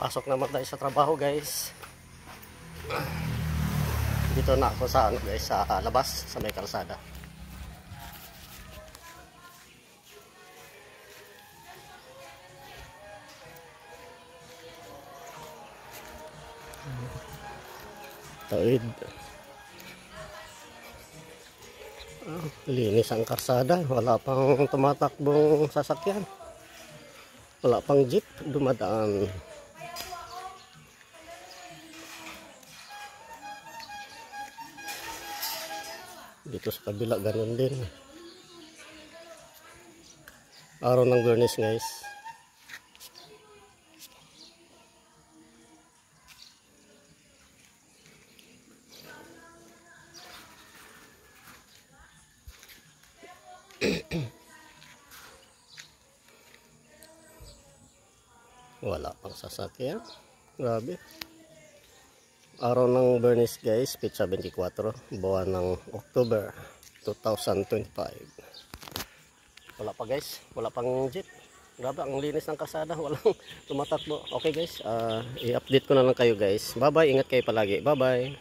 Pasok naman tayo sa trabaho, guys. Dito na ako sa guys, sa labas sa may kalsada. Tawid. Linis ang kalsada, wala pang tumatakbong sasakyan, wala pang jeep dumadaan. Dito sa kabila ganun din. Araw ng Biyernes, guys. Wala pang sasakyan. Grabe. Araw ng Biyernes, guys, Pitsa 24, buwan ng October 2025. Wala pa, guys, wala pang jeep. Grabe, ang linis ng kalsada, walang tumatakbo. Okay, guys, i-update ko na lang kayo, guys. Bye bye, ingat kayo palagi. Bye bye.